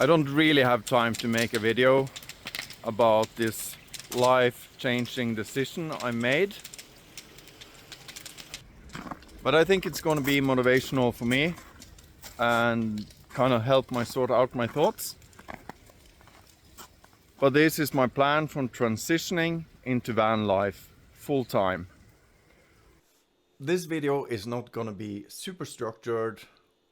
I don't really have time to make a video about this life-changing decision I made, but I think it's going to be motivational for me and kind of help me sort out my thoughts. But this is my plan from transitioning into van life full time. This video is not going to be super structured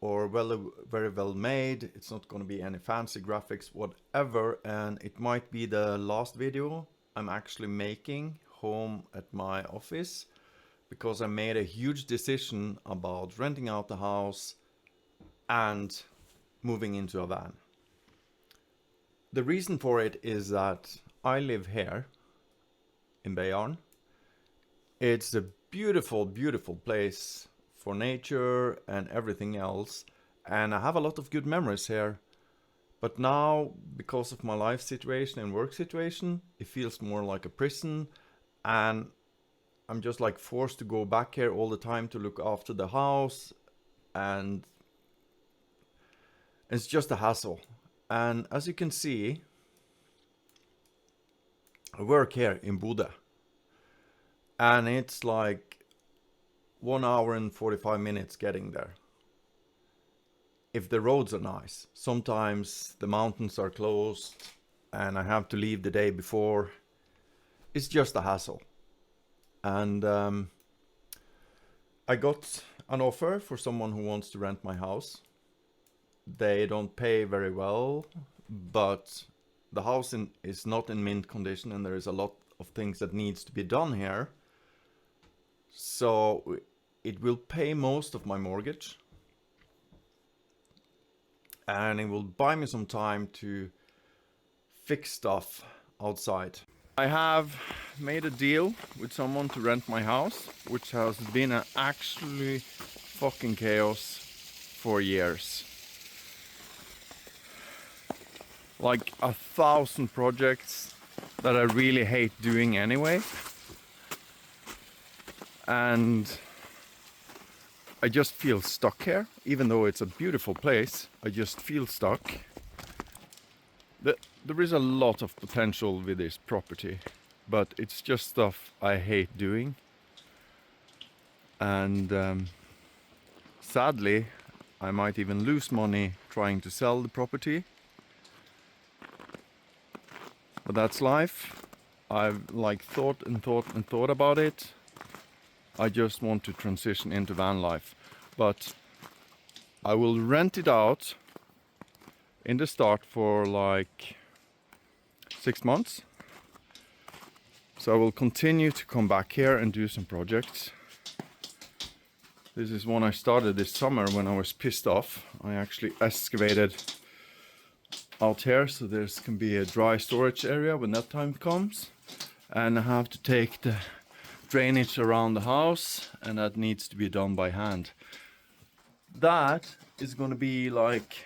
or very well made. It's not going to be any fancy graphics, whatever, and it might be the last video I'm actually making home at my office, because I made a huge decision about renting out the house and moving into a van. The reason for it is that I live here in Bayern. It's a beautiful, beautiful place for nature and everything else, and I have a lot of good memories here. But now, because of my life situation and work situation, it feels more like a prison, and I'm just like forced to go back here all the time to look after the house, and it's just a hassle. And as you can see, I work here in Bodø, and it's like 1 hour and 45 minutes getting there. If the roads are nice. Sometimes the mountains are closed and I have to leave the day before. It's just a hassle. And I got an offer for someone who wants to rent my house. They don't pay very well, but the house is not in mint condition, and there is a lot of things that needs to be done here. So it will pay most of my mortgage, and it will buy me some time to fix stuff outside. I have made a deal with someone to rent my house, which has been an actually fucking chaos for years. Like 1,000 projects that I really hate doing anyway. And I just feel stuck here. Even though it's a beautiful place, I just feel stuck. There is a lot of potential with this property, but it's just stuff I hate doing. And sadly, I might even lose money trying to sell the property. But that's life. I've like thought about it. I just want to transition into van life, but I will rent it out in the start for like 6 months. So I will continue to come back here and do some projects. This is one I started this summer when I was pissed off. I actually excavated out here so there can be a dry storage area when that time comes, and I have to take the drainage around the house, and that needs to be done by hand. That is going to be like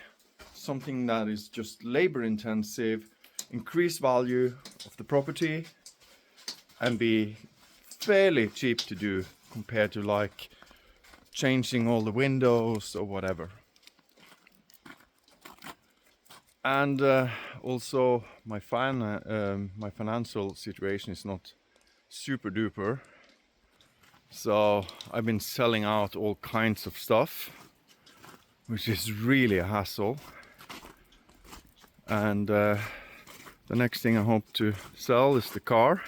something that is just labor intensive, increase value of the property, and be fairly cheap to do compared to like changing all the windows or whatever. And also my financial situation is not super duper, so I've been selling out all kinds of stuff, which is really a hassle. And the next thing I hope to sell is the car.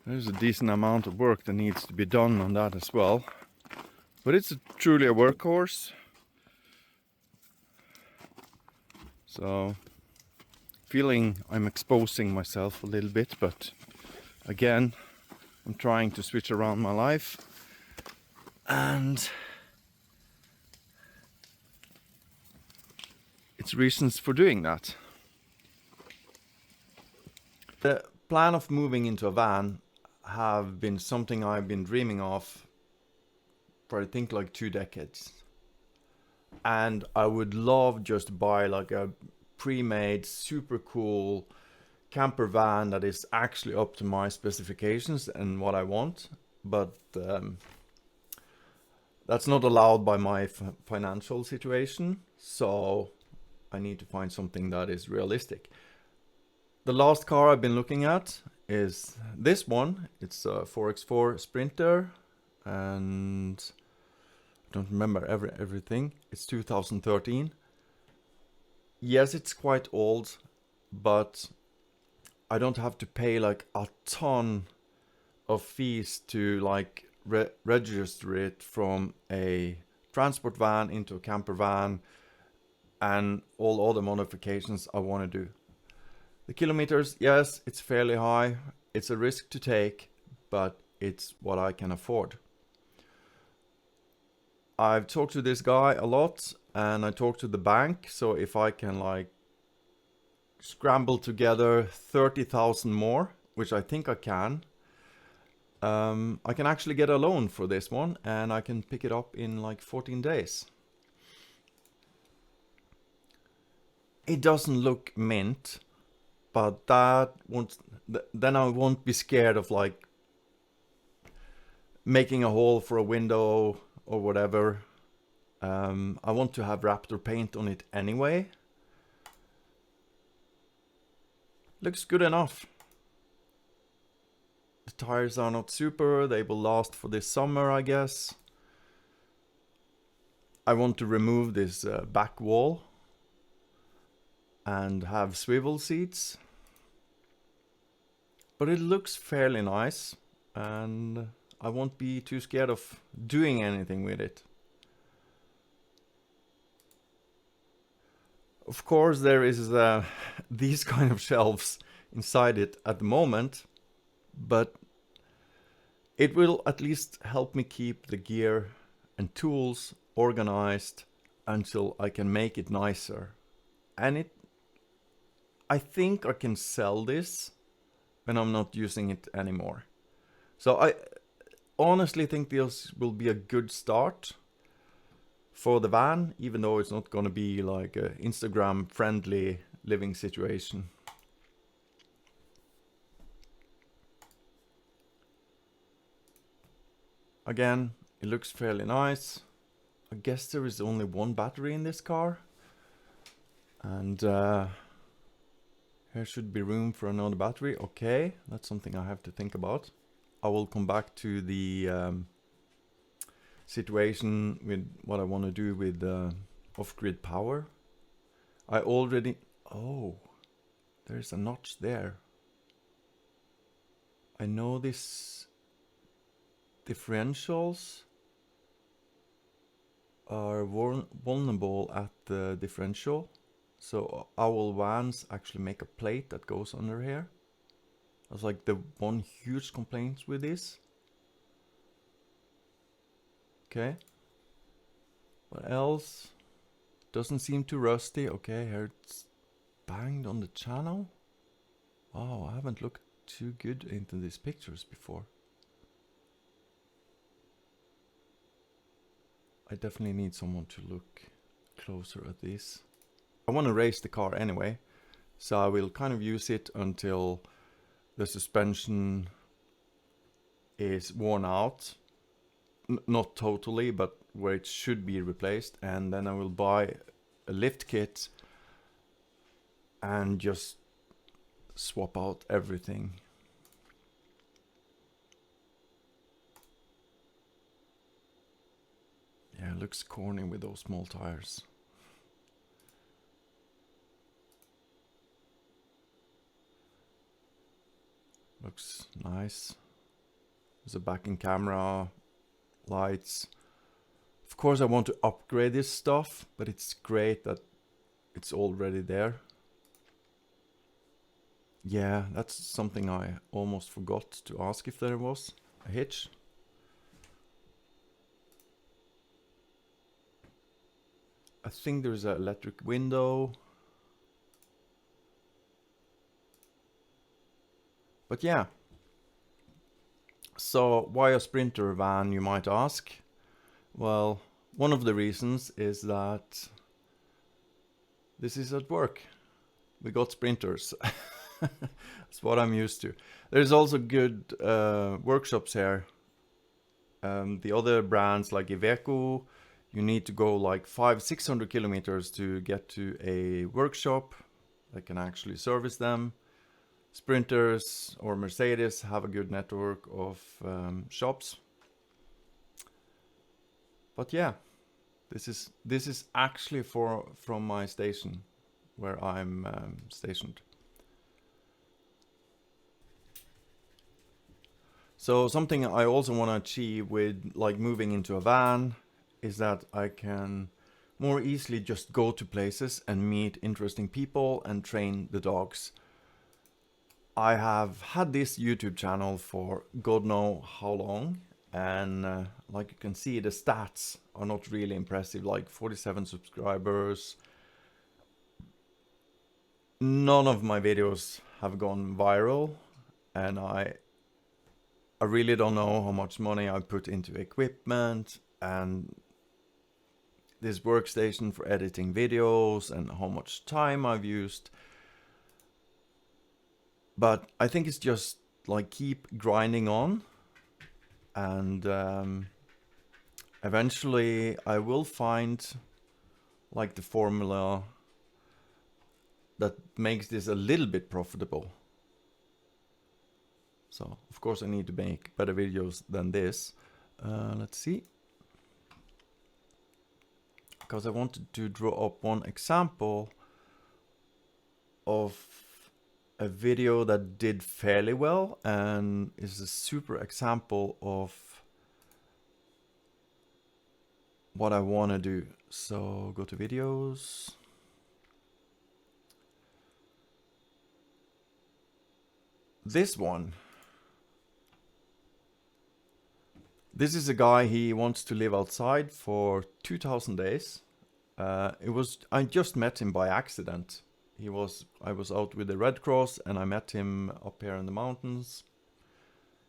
There's a decent amount of work that needs to be done on that as well, but it's truly a workhorse. So, feeling I'm exposing myself a little bit, but again, I'm trying to switch around my life, and it's reasons for doing that. The plan of moving into a van have been something I've been dreaming of for I think like 2 decades. And I would love just to buy like a pre-made super cool camper van that is actually up to my specifications and what I want, but that's not allowed by my financial situation. So I need to find something that is realistic. The last car I've been looking at is this one. It's a 4x4 Sprinter, and I don't remember everything. It's 2013. Yes, it's quite old, but I don't have to pay like a ton of fees to like register it from a transport van into a camper van and all other modifications I want to do. The kilometers, yes, it's fairly high. It's a risk to take, but it's what I can afford. I've talked to this guy a lot, and I talked to the bank, so if I can like scramble together 30,000 more, which I think I can actually get a loan for this one, and I can pick it up in like 14 days. It doesn't look mint, but that won't, then I won't be scared of like making a hole for a window or whatever. I want to have Raptor paint on it anyway. Looks good enough. The tires are not super, they will last for this summer, I guess. I want to remove this back wall and have swivel seats. But it looks fairly nice, and I won't be too scared of doing anything with it. Of course, there is these kind of shelves inside it at the moment, but it will at least help me keep the gear and tools organized until I can make it nicer. And I think I can sell this when I'm not using it anymore. So I honestly think this will be a good start for the van, even though it's not gonna be like an Instagram friendly living situation. Again, it looks fairly nice. I guess there is only one battery in this car, and here should be room for another battery. Okay, that's something I have to think about. I will come back to the situation with what I want to do with off-grid power. I already... Oh, there's a notch there. I know this differentials are vulnerable at the differential. So our vans actually make a plate that goes under here. That's like the one huge complaint with this. Okay. What else? Doesn't seem too rusty. Okay, here it's banged on the channel. Oh, I haven't looked too good into these pictures before. I definitely need someone to look closer at this. I want to race the car anyway, so I will kind of use it until the suspension is worn out. Not totally, but where it should be replaced, and then I will buy a lift kit and just swap out everything. Yeah, it looks corny with those small tires. Looks nice. There's a backing camera, lights. Of course I want to upgrade this stuff, but it's great that it's already there. Yeah, that's something I almost forgot to ask if there was a hitch. I think there's an electric window. But yeah. So why a Sprinter van, you might ask? Well, one of the reasons is that this is at work. We got Sprinters. That's what I'm used to. There's also good workshops here. The other brands like Iveco, you need to go like 500-600 kilometers to get to a workshop that can actually service them. Sprinters or Mercedes have a good network of shops. But yeah, this is actually from my station where I'm stationed. So something I also want to achieve with like moving into a van is that I can more easily just go to places and meet interesting people and train the dogs. I have had this YouTube channel for God know how long, and like you can see, the stats are not really impressive, like 47 subscribers. None of my videos have gone viral, and I really don't know how much money I put into equipment and this workstation for editing videos and how much time I've used. But I think it's just like keep grinding on, and eventually I will find like the formula that makes this a little bit profitable. So of course I need to make better videos than this. Let's see. Because I wanted to draw up one example of a video that did fairly well and is a super example of what I want to do. So go to videos. This one. This is a guy, he wants to live outside for 2000 days. I just met him by accident. I was out with the Red Cross and I met him up here in the mountains.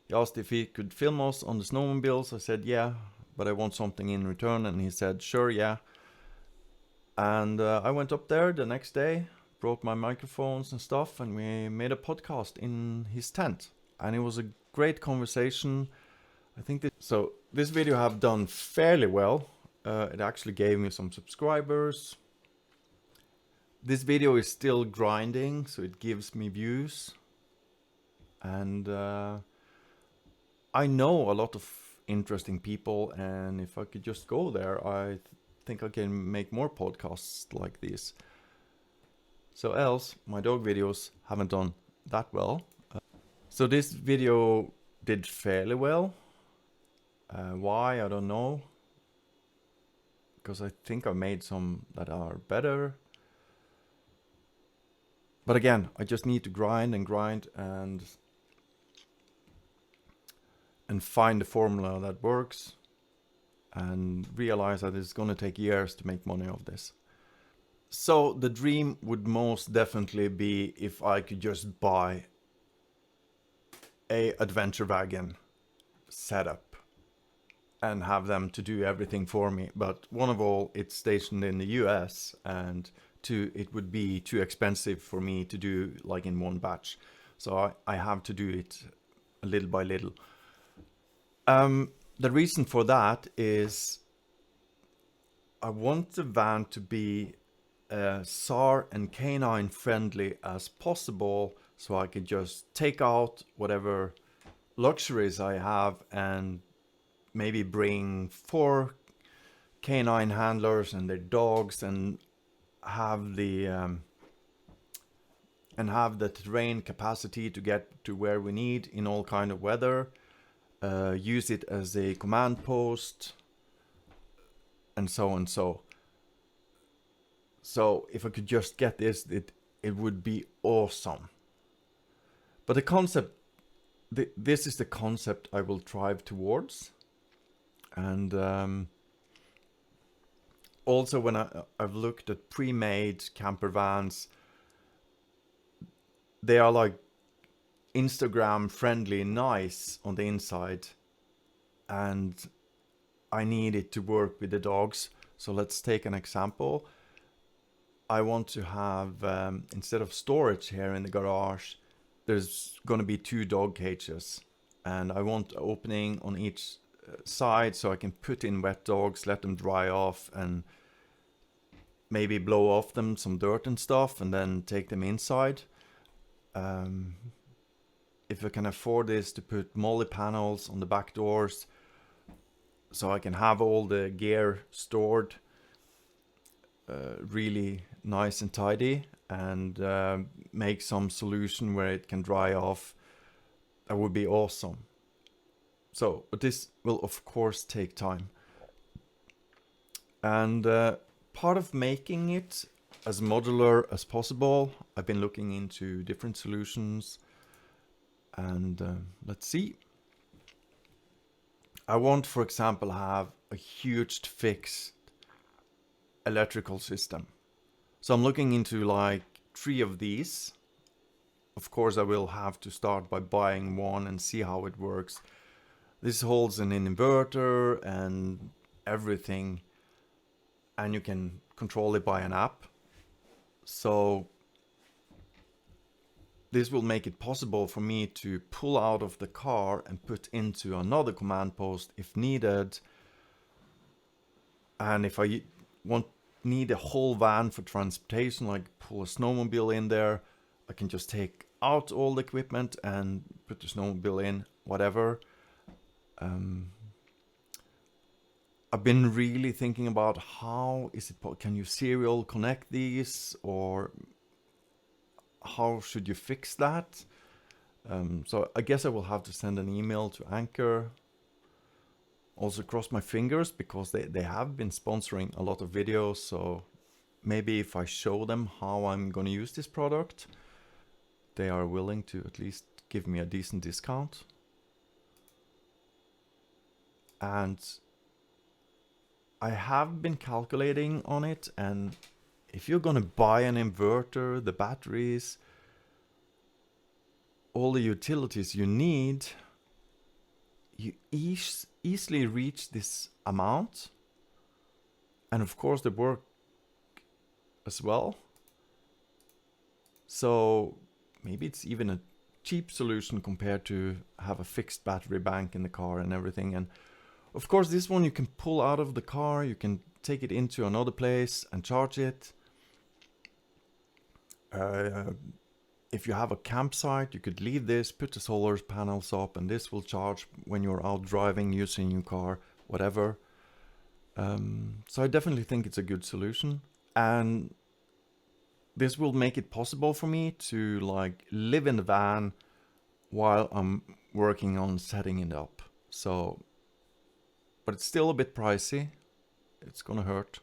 He asked if he could film us on the snowmobiles. I said, yeah, but I want something in return. And he said, sure, yeah. And I went up there the next day, brought my microphones and stuff, and we made a podcast in his tent. And it was a great conversation. I think this video have done fairly well. It actually gave me some subscribers. This video is still grinding, so it gives me views. And I know a lot of interesting people, and if I could just go there, I think I can make more podcasts like this. So else, my dog videos haven't done that well. So this video did fairly well. Why, I don't know. Because I think I made some that are better. But again, I just need to grind and find the formula that works and realize that it's going to take years to make money of this. So the dream would most definitely be if I could just buy a adventure wagon setup and have them to do everything for me. But one of all, it's stationed in the US, and two, it would be too expensive for me to do like in one batch. So I have to do it little by little. The reason for that is I want the van to be SAR and canine friendly as possible, so I can just take out whatever luxuries I have and maybe bring 4 canine handlers and their dogs and have the terrain capacity to get to where we need in all kind of weather. Use it as a command post, and so and so. So if I could just get this, it would be awesome. But the concept, this is the concept I will drive towards. And also when I've looked at pre-made camper vans, they are like Instagram friendly, nice on the inside, and I need it to work with the dogs. So let's take an example. I want to have, instead of storage here in the garage, there's going to be 2 dog cages, and I want an opening on each side, so I can put in wet dogs, let them dry off, and maybe blow off them some dirt and stuff, and then take them inside. If I can afford this, to put molly panels on the back doors, so I can have all the gear stored really nice and tidy, and make some solution where it can dry off, that would be awesome. So, but this will of course take time. And part of making it as modular as possible, I've been looking into different solutions, and let's see. I want, for example, have a huge fixed electrical system. So I'm looking into like 3 of these. Of course, I will have to start by buying one and see how it works. This holds an inverter and everything, and you can control it by an app. So this will make it possible for me to pull out of the car and put into another command post if needed. And if I need a whole van for transportation, like pull a snowmobile in there, I can just take out all the equipment and put the snowmobile in, whatever. I've been really thinking about how is it, can you serial connect these, or how should you fix that? So I guess I will have to send an email to Anchor. Also cross my fingers, because they have been sponsoring a lot of videos, so maybe if I show them how I'm going to use this product, they are willing to at least give me a decent discount. And I have been calculating on it, and if you're going to buy an inverter, the batteries, all the utilities you need, you easily reach this amount. And of course the work as well. So maybe it's even a cheap solution compared to have a fixed battery bank in the car and everything. And of course this one you can pull out of the car, you can take it into another place and charge it. If you have a campsite, you could leave this, put the solar panels up, and this will charge when you're out driving, using your car, whatever. So I definitely think it's a good solution, and this will make it possible for me to like live in the van while I'm working on setting it up. So, but it's still a bit pricey. It's gonna hurt.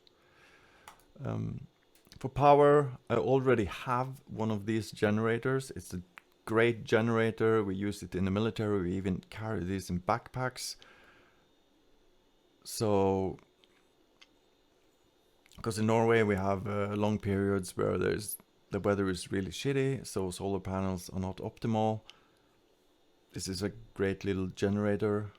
For power, I already have one of these generators. It's a great generator. We use it in the military. We even carry these in backpacks. So, because in Norway we have long periods where the weather is really shitty, so solar panels are not optimal. This is a great little generator.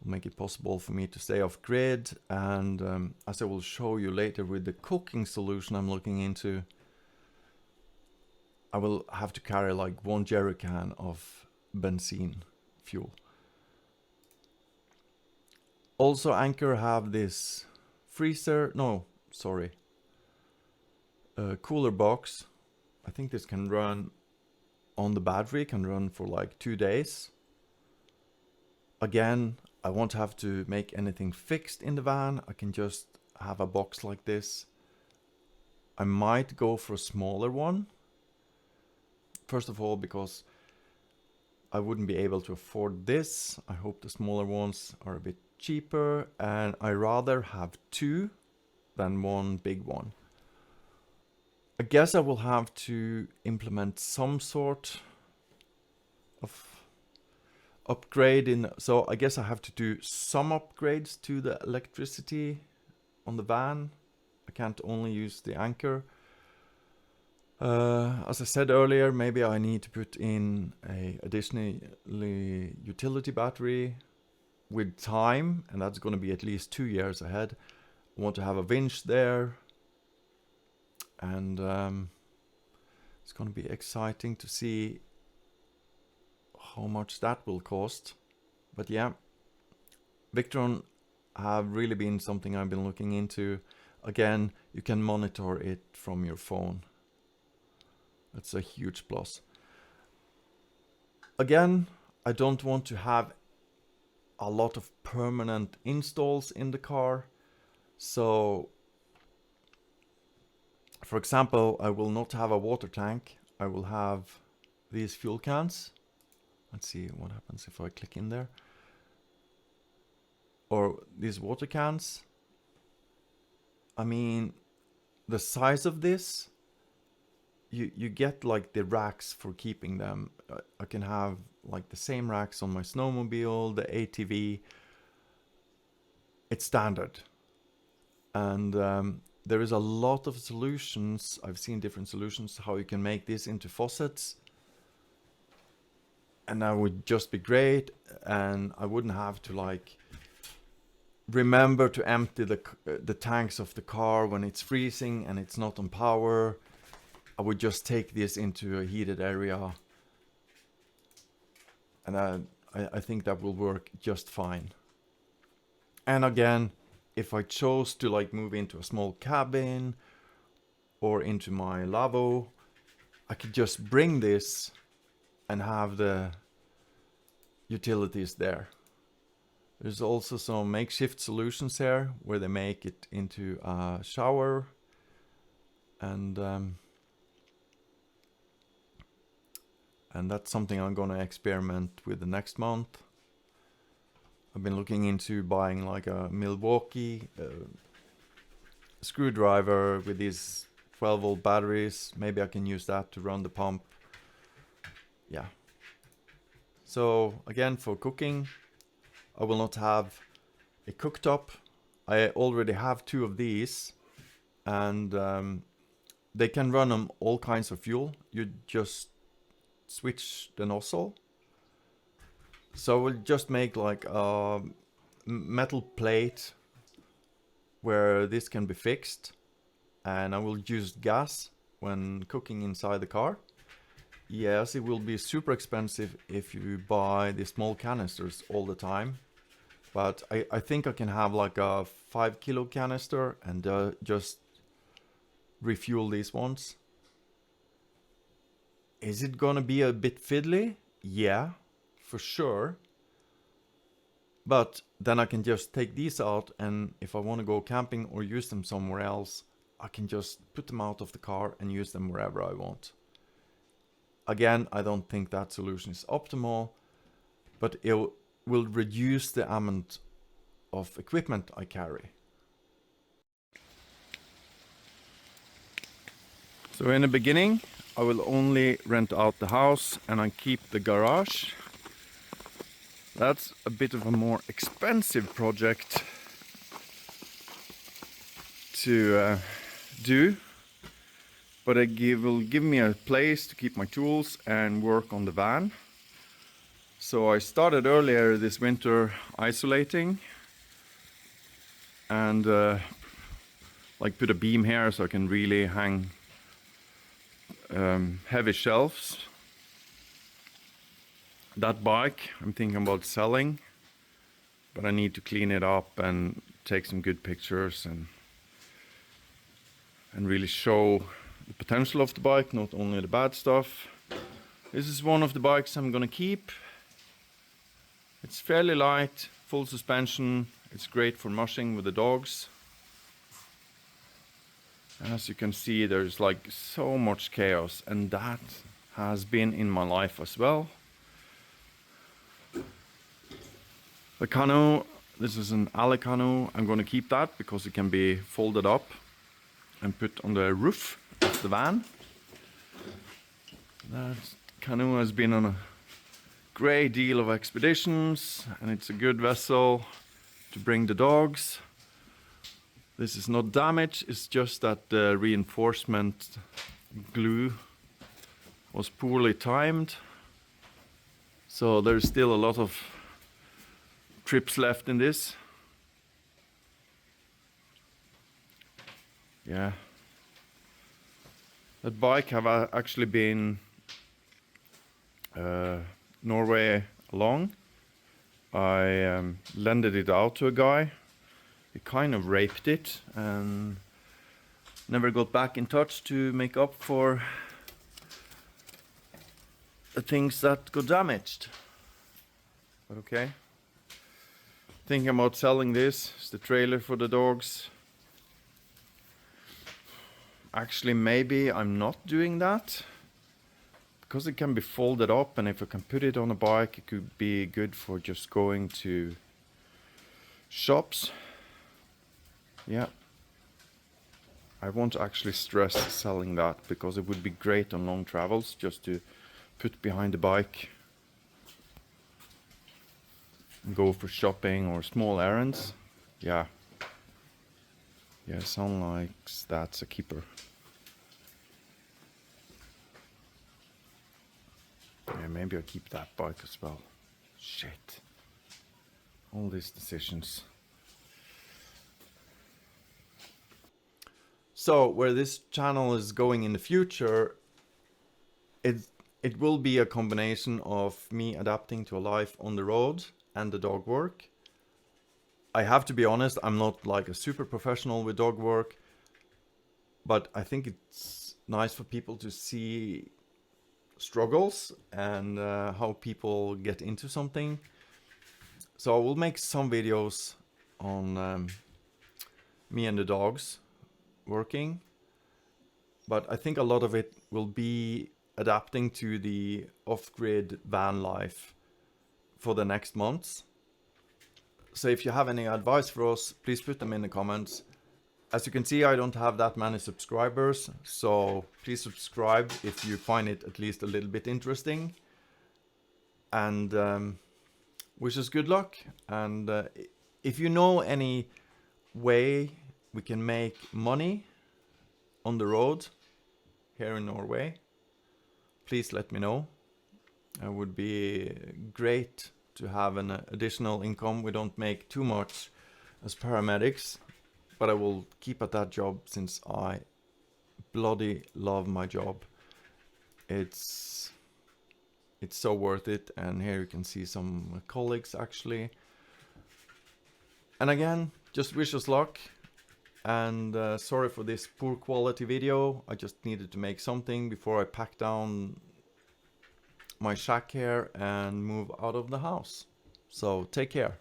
Will make it possible for me to stay off grid, and as I will show you later with the cooking solution I'm looking into, I will have to carry like 1 jerry can of benzene fuel. Also, Anchor have this cooler box. I think this can run on the battery, can run for like 2 days. Again, I won't have to make anything fixed in the van. I can just have a box like this. I might go for a smaller one. First of all, because I wouldn't be able to afford this. I hope the smaller ones are a bit cheaper, and I rather have 2 than 1 big one. I guess I will have to implement some sort of upgrade in, so I guess I have to do some upgrades to the electricity on the van. I can't only use the Anchor. As I said earlier, maybe I need to put in a additionally utility battery with time, and that's going to be at least 2 years ahead. I want to have a winch there, and it's going to be exciting to see how much that will cost. But yeah, Victron have really been something I've been looking into. Again, you can monitor it from your phone. That's a huge plus. Again, I don't want to have a lot of permanent installs in the car. So, for example, I will not have a water tank. I will have these fuel cans. Let's see what happens if I click in there. Or these water cans. I mean, the size of this, you get like the racks for keeping them. I can have like the same racks on my snowmobile, the ATV. It's standard. And there is a lot of solutions. I've seen different solutions how you can make this into faucets. And that would just be great. And I wouldn't have to like remember to empty the tanks of the car when it's freezing and it's not on power. I would just take this into a heated area, and I think that will work just fine. And again, if I chose to like move into a small cabin or into my lavabo, I could just bring this and have the utilities there. There's also some makeshift solutions here where they make it into a shower, and that's something I'm gonna experiment with the next month. I've been looking into buying like a Milwaukee screwdriver with these 12-volt batteries. Maybe I can use that to run the pump. Yeah. So again, for cooking, I will not have a cooktop. I already have 2 of these, and they can run on all kinds of fuel. You just switch the nozzle. So we'll just make like a metal plate where this can be fixed, and I will use gas when cooking inside the car. Yes, it will be super expensive if you buy the small canisters all the time, but I think I can have like a 5 kilo canister and just refuel these ones. Is it gonna be a bit fiddly? Yeah, for sure. But then I can just take these out, and if I want to go camping or use them somewhere else, I can just put them out of the car and use them wherever I want. Again, I don't think that solution is optimal, but it will reduce the amount of equipment I carry. So in the beginning, I will only rent out the house and I keep the garage. That's a bit of a more expensive project to do, but it will give me a place to keep my tools and work on the van. So I started earlier this winter isolating and like put a beam here so I can really hang heavy shelves. That bike I'm thinking about selling, but I need to clean it up and take some good pictures and really show the potential of the bike, not only the bad stuff. This is one of the bikes I'm gonna keep. It's fairly light, full suspension. It's great for mushing with the dogs. As you can see, there's like so much chaos, and that has been in my life as well. The canoe, this is an alley canoe. I'm going to keep that because it can be folded up and put on the roof of the van. That canoe has been on a great deal of expeditions, and it's a good vessel to bring the dogs. This is not damaged, it's just that the reinforcement glue was poorly timed. So there's still a lot of trips left in this. Yeah. That bike have actually been Norway along. I lended it out to a guy. He kind of raped it and never got back in touch to make up for the things that got damaged. But okay. Thinking about selling this. It's the trailer for the dogs. Actually, maybe I'm not doing that, because it can be folded up, and if I can put it on a bike, it could be good for just going to shops. Yeah. I won't actually stress selling that, because it would be great on long travels just to put behind the bike and go for shopping or small errands. Yeah. Yeah, sound like that's a keeper. Yeah, maybe I'll keep that bike as well. Shit. All these decisions. So where this channel is going in the future, it will be a combination of me adapting to a life on the road and the dog work. I have to be honest, I'm not like a super professional with dog work, but I think it's nice for people to see struggles and how people get into something. So I will make some videos on me and the dogs working, but I think a lot of it will be adapting to the off-grid van life for the next months. So if you have any advice for us, please put them in the comments. As you can see, I don't have that many subscribers, so please subscribe if you find it at least a little bit interesting. And wish us good luck. And if you know any way we can make money on the road here in Norway, please let me know. It would be great to have an additional income. We don't make too much as paramedics, but I will keep at that job since I bloody love my job. It's so worth it. And here you can see some colleagues actually. And again, just wish us luck. And sorry for this poor quality video. I just needed to make something before I pack down my shack here and move out of the house. So take care.